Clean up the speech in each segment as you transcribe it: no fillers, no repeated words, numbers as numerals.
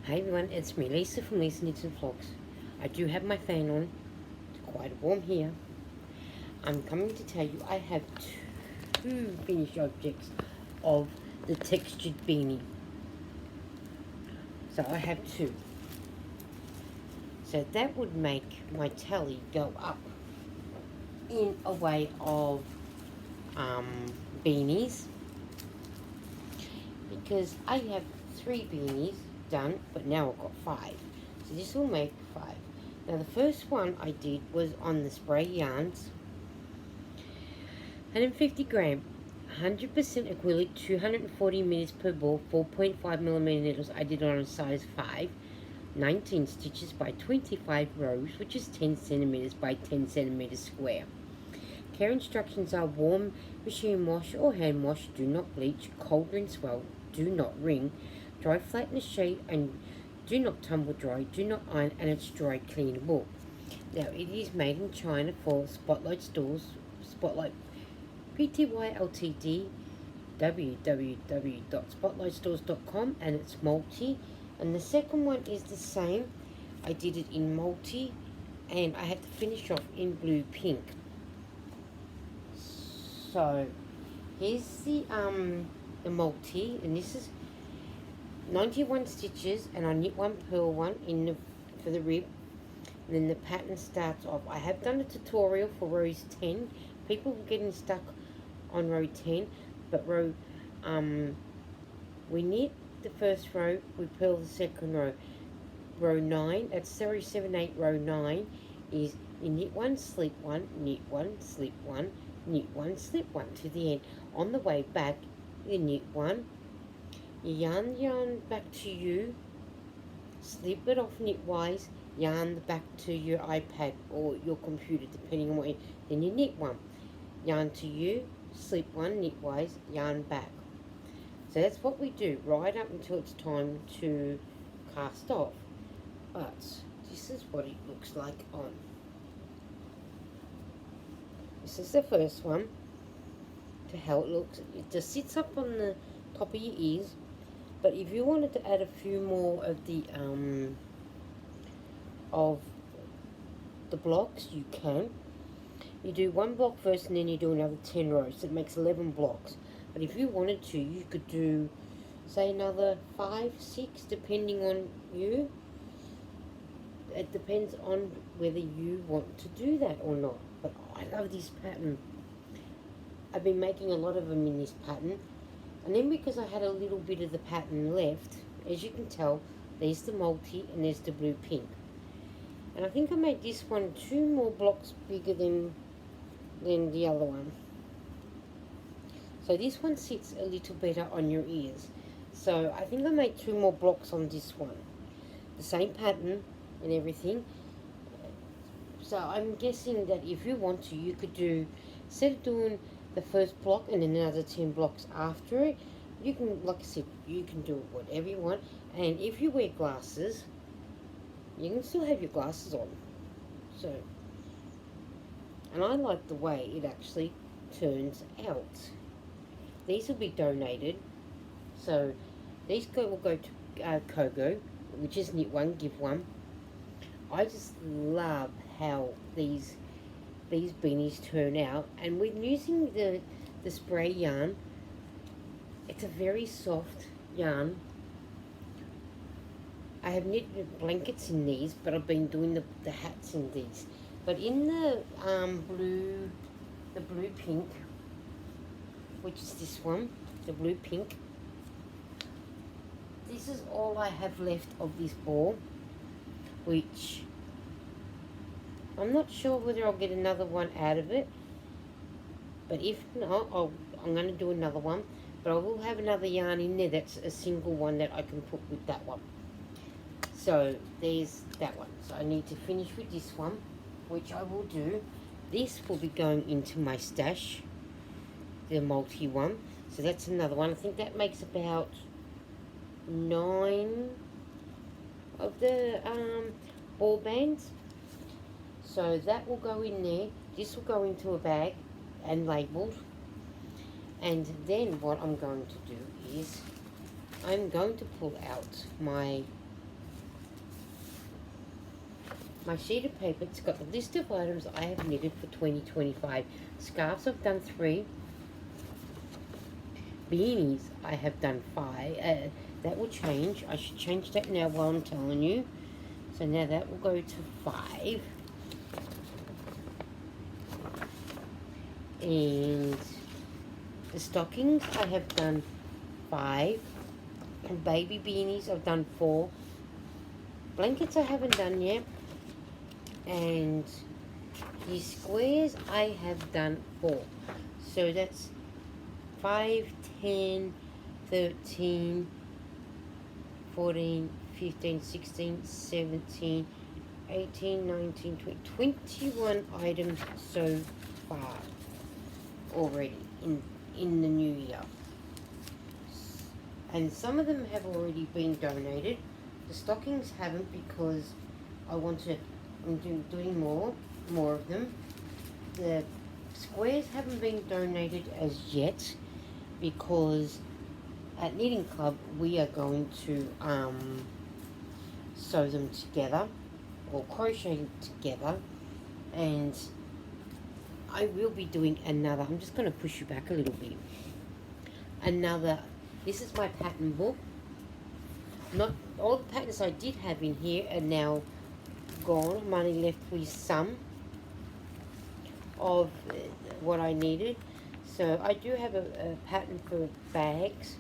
Hey everyone, it's me, Lisa from Lisa Knits and Vlogs. I do have my fan on. It's quite warm here. I'm coming to tell you I have two finished objects of the textured beanie. So I have two. So that would make my tally go up in a way of beanies. Because I have 3 beanies done, but now I've got 5. So this will make 5. Now the first one I did was on the spray yarns. 150 gram, 100% acrylic, 240 meters per ball, 4.5 millimeter needles. I did it on a size 5. 19 stitches by 25 rows, which is 10 centimeters by 10 centimeters square. Care instructions are: warm machine wash or hand wash, do not bleach, cold rinse well, do not wring, dry flat in the shade, and do not tumble dry, do not iron, and it's dry cleanable. Now it is made in China for Spotlight stores, Spotlight Pty Ltd, www.spotlightstores.com, and it's multi. And the second one is the same. I did it in multi, and I had to finish off in blue pink. So here's the multi, and this is 91 stitches, and I knit one purl one in for the rib, and then the pattern starts off. I have done a tutorial for rows 10. People were getting stuck on row 10, but we knit the first row, we purl the second row. Row 9, that's 7, 8, row 9 is you knit one, slip one, knit one, slip one, knit one, slip one to the end. On the way back, you knit one, you yarn the yarn back to you, slip it off knitwise, yarn the back to your iPad or your computer, depending on what you, then you knit one, yarn to you, slip one knitwise, yarn back. So that's what we do right up until it's time to cast off. But this is what it looks like on. This is the first one, to how it looks. It just sits up on the top of your ears. But if you wanted to add a few more of the blocks, you can. You do one block first, and then you do another 10 rows. So it makes 11 blocks. But if you wanted to, you could do, say, another 5, 6, depending on you. It depends on whether you want to do that or not. But I love this pattern. I've been making a lot of them in this pattern. And then because I had a little bit of the pattern left, as you can tell, there's the multi and there's the blue pink. And I think I made this one 2 more blocks bigger than the other one. So this one sits a little better on your ears. So I think I made 2 more blocks on this one. The same pattern and everything. So I'm guessing that if you want to, you could do, instead of doing the first block and then another 10 blocks after it, you can, like I said, you can do whatever you want. And if you wear glasses, you can still have your glasses on. So, and I like the way it actually turns out. These will be donated. So these will go to Kogo, which is knit one, give one. I just love how these beanies turn out, and with using the spray yarn, it's a very soft yarn. I have knit blankets in these, but I've been doing the hats in these. But in the blue pink, which is this one, the blue pink, this is all I have left of this ball, which I'm not sure whether I'll get another one out of it, but if not, I'm going to do another one. But I will have another yarn in there that's a single one that I can put with that one. So there's that one. So I need to finish with this one, which I will do. This will be going into my stash, the multi one. So that's another one. I think that makes about 9 of the ball bands. So that will go in there. This will go into a bag and labelled. And then what I'm going to do is I'm going to pull out my my sheet of paper. It's got the list of items I have knitted for 2025. Scarves, I've done 3. Beanies, I have done 5. That will change. I should change that now while I'm telling you. So now that will go to 5. And the stockings, I have done 5. And baby beanies, I've done 4. Blankets, I haven't done yet. And the squares, I have done 4. So that's 5, 10, 13, 14, 15, 16, 17, 18, 19, 20, 21 items so far already in the new year. And some of them have already been donated. The stockings haven't because I'm doing more of them. The squares haven't been donated as yet because at Knitting Club we are going to sew them together or crochet together, and I will be doing another. I'm just going to push you back a little bit. This is my pattern book. Not all the patterns I did have in here are now gone. I'm only left with some of what I needed. So I do have a pattern for bags,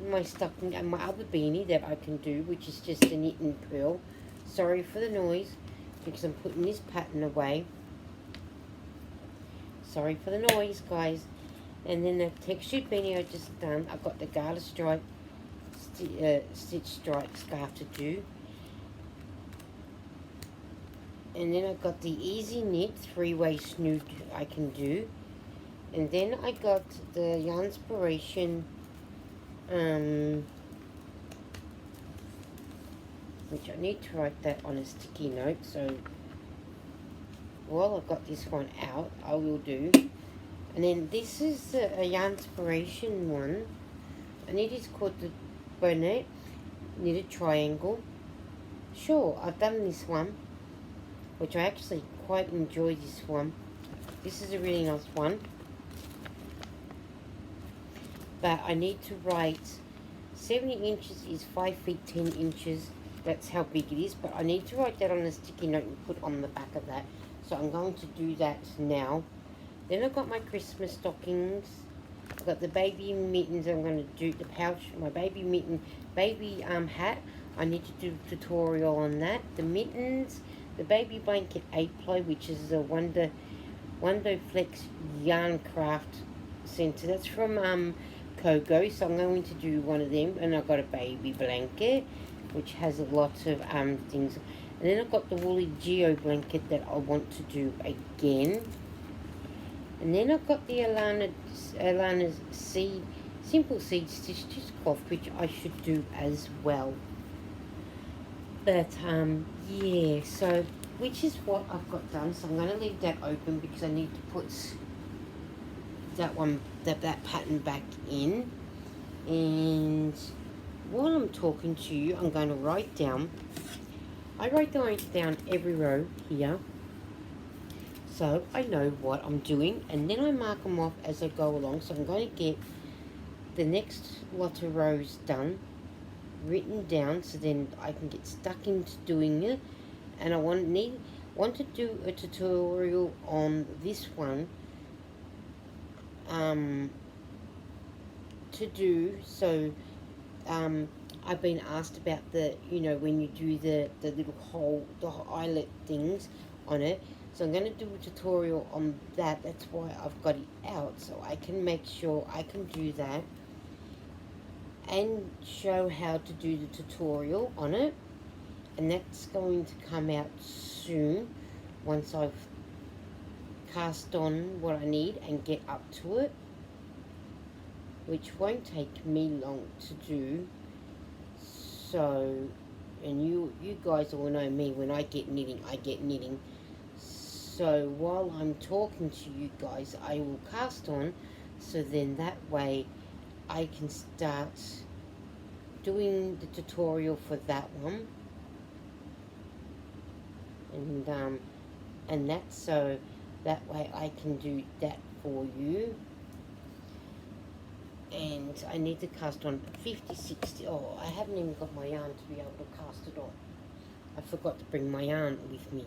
my stocking, and my other beanie that I can do, which is just a knit and purl. Sorry for the noise because I'm putting this pattern away. Sorry for the noise, guys. And then the textured beanie I just done. I've got the garter stripe stitch stripe scarf to do. And then I've got the easy knit 3-way snood I can do. And then I got the Yarnspiration, which I need to write that on a sticky note. So while I've got this one out, I will do. And then this is a Yarnspiration one, and it is called the Bonnet Knitted Triangle. Sure, I've done this one, which I actually quite enjoy this one. This is a really nice one. But I need to write 70 inches is 5 feet 10 inches. That's how big it is. But I need to write that on a sticky note and put on the back of that. So I'm going to do that now. Then I've got my Christmas stockings. I've got the baby mittens. I'm going to do the pouch, my baby mitten, baby hat. I need to do a tutorial on that. The mittens, the baby blanket 8-ply, which is a Wonder Flex Yarn Craft Center. That's from Kogo, so I'm going to do one of them. And I've got a baby blanket, which has a lot of things. And then I've got the woolly Geo blanket that I want to do again. And then I've got the Alana's Simple Seed Stitch cloth, which I should do as well. But, yeah, so, which is what I've got done. So I'm going to leave that open because I need to put that pattern back in. And while I'm talking to you, I'm going to write down. I write down every row here, so I know what I'm doing, and then I mark them off as I go along. So I'm going to get the next lot of rows done, written down, so then I can get stuck into doing it. And I want to do a tutorial on this one to do. So I've been asked about the, when you do the little hole, the eyelet things on it. So I'm going to do a tutorial on that. That's why I've got it out, so I can make sure I can do that and show how to do the tutorial on it. And that's going to come out soon once I've cast on what I need and get up to it, which won't take me long to do. So, and you guys all know me, when I get knitting, I get knitting. So while I'm talking to you guys, I will cast on, so then that way I can start doing the tutorial for that one. and that's so that way I can do that for you. And I need to cast on 50, 60. Oh, I haven't even got my yarn to be able to cast it on. I forgot to bring my yarn with me.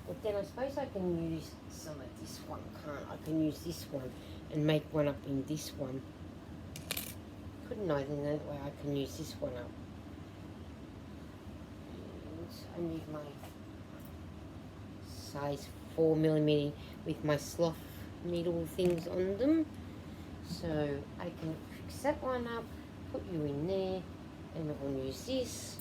But then I suppose I can use some of this one, can't I? I can use this one and make one up in this one. Couldn't I? Then that way I can use this one up. And I need my size 4mm with my sloth needle things on them. So I can fix that one up, put you in there, and I'll use this.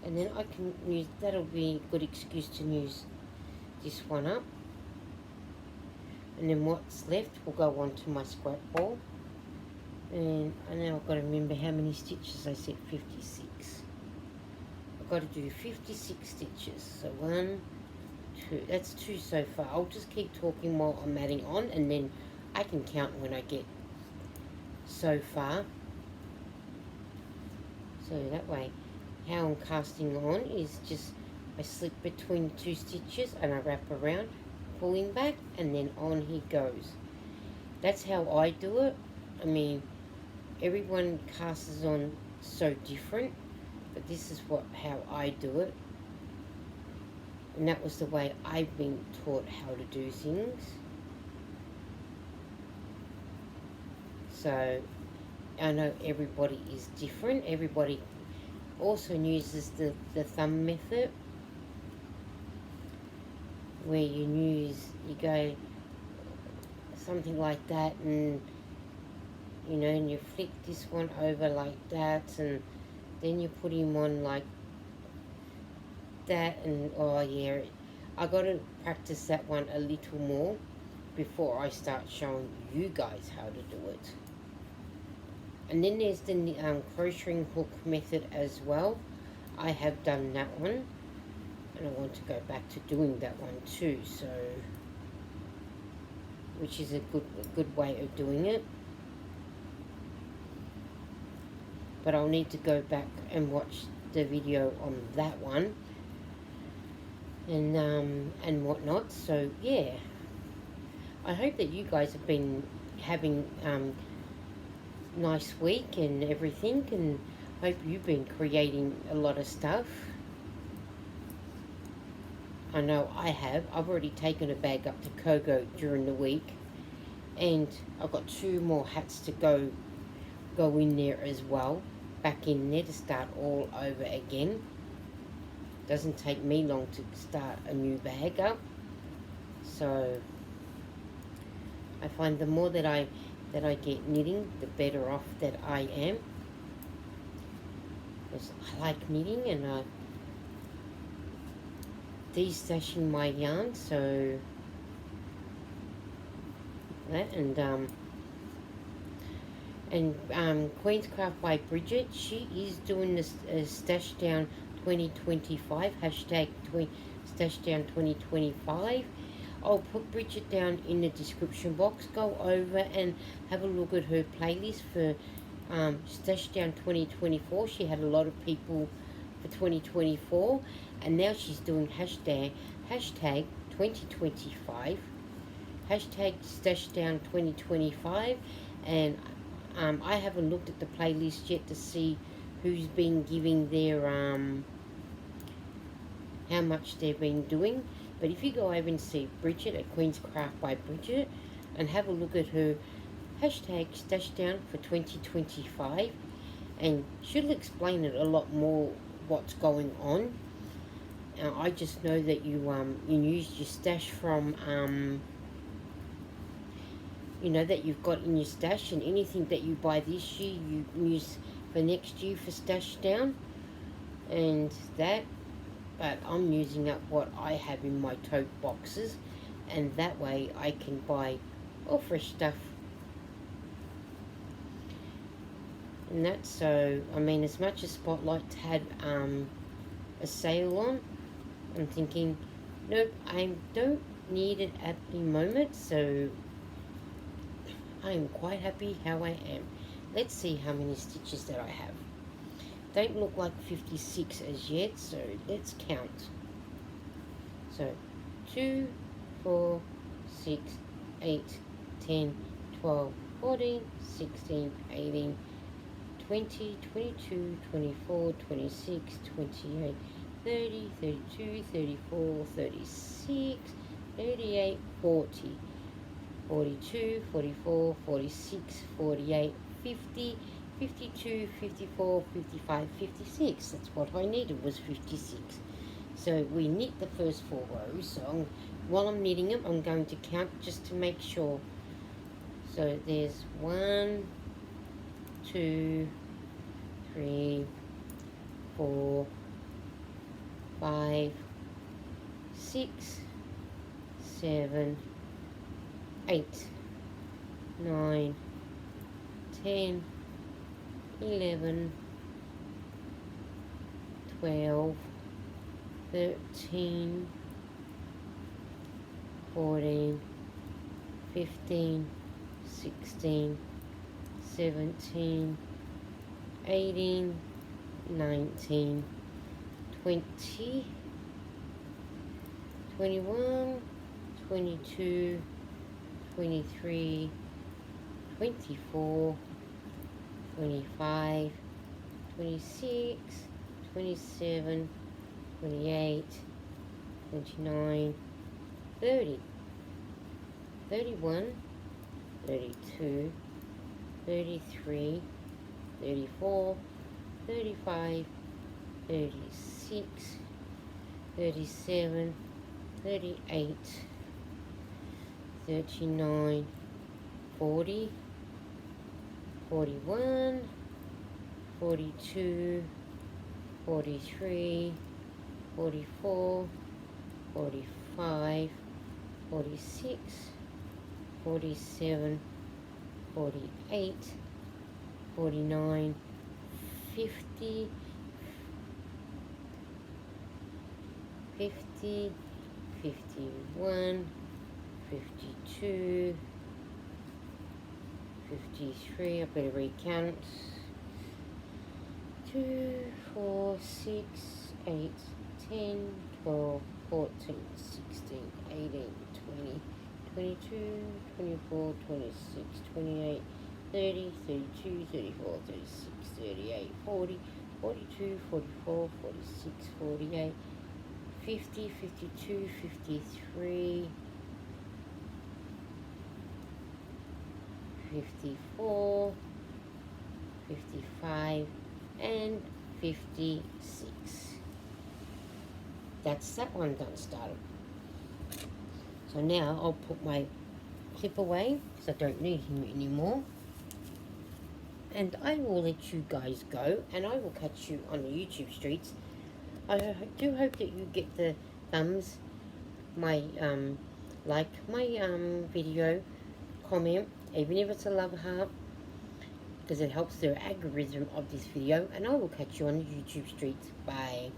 And then I can use, that'll be a good excuse to use this one up. And then what's left will go onto my scrap ball. And now I've got to remember how many stitches I said, 56. I've got to do 56 stitches. So 1, 2, that's 2 so far. I'll just keep talking while I'm adding on, and then I can count when I get so far. So that way, how I'm casting on is just I slip between 2 stitches and I wrap around, pulling back, and then on he goes. That's how I do it. I mean, everyone casts on so different, but this is how I do it. And that was the way I've been taught how to do things. So I know everybody is different. Everybody also uses the thumb method, where you go something like that, and you know, and you flick this one over like that, and then you put him on like that. And oh yeah, I got to practice that one a little more before I start showing you guys how to do it. And then there's the crocheting hook method as well. I have done that one, and I want to go back to doing that one too, so which is a good way of doing it. But I'll need to go back and watch the video on that one and whatnot. So yeah, I hope that you guys have been having nice week and everything, and hope you've been creating a lot of stuff. I know I have. I've already taken a bag up to Kogo during the week, and I've got 2 more hats to go in there as well, back in there to start all over again. Doesn't take me long to start a new bag up. So I find the more that I get knitting, the better off that I am. Because I like knitting, and I de-stashing my yarn, so that. And Queen's Craft by Bridget, she is doing this Stash Down 2025, hashtag Stash Down 2025. I'll put Bridget down in the description box. Go over and have a look at her playlist for Stash Down 2024. She had a lot of people for 2024, and now she's doing hashtag 2025, hashtag Stash Down 2025. And I haven't looked at the playlist yet to see who's been giving their how much they've been doing. But if you go over and see Bridget at Queen's Craft by Bridget and have a look at her hashtag Stash Down for 2025, and she'll explain it a lot more what's going on. I just know that you use your stash from you know, that you've got in your stash, and anything that you buy this year you use for next year for Stash Down and that. But I'm using up what I have in my tote boxes, and that way I can buy all fresh stuff. And that's so, I mean, as much as Spotlight had a sale on, I'm thinking, nope, I don't need it at the moment, so I am quite happy how I am. Let's see how many stitches that I have. don't look like 56 as yet, so let's count. So 2, 4, 6, 8, 10, 12, 14, 16, 18, 20, 22, 24, 26, 28, 30, 32, 34, 36, 38, 40, 42, 44, 46, 48, 50, 52, 54, 55, 56. That's what I needed, was 56. So we knit the first 4 rows. So while I'm knitting them, I'm going to count just to make sure. So there's 1, 2, 3, 4, 5, 6, 7, 8, 9, 10, 11, 12, 13, 14, 15, 16, 17, 18, 19, 20, 21, 22, 23, 24, 25, 26, 27, 28, 29, 30, 31, 32, 33, 34, 35, 36, 37, 38, 39, 40, 41, 42, 43, 44, 45, 46, 47, 48, 49, 50, 50, 51, 52, 53, I better recount. 2, 4, 6, 8, 10, 12, 14, 16, 18, 20, 22, 24, 26, 28, 30, 32, 34, 36, 38, 40, 42, 44, 46, 48, 50, 52, 53, 54, 55, and 56. That's that one done started. So now I'll put my clip away because I don't need him anymore. And I will let you guys go, and I will catch you on the YouTube streets. I do hope that you get the thumbs, my like my video, comment, even if it's a love heart, because it helps the algorithm of this video. And I will catch you on the YouTube streets. Bye.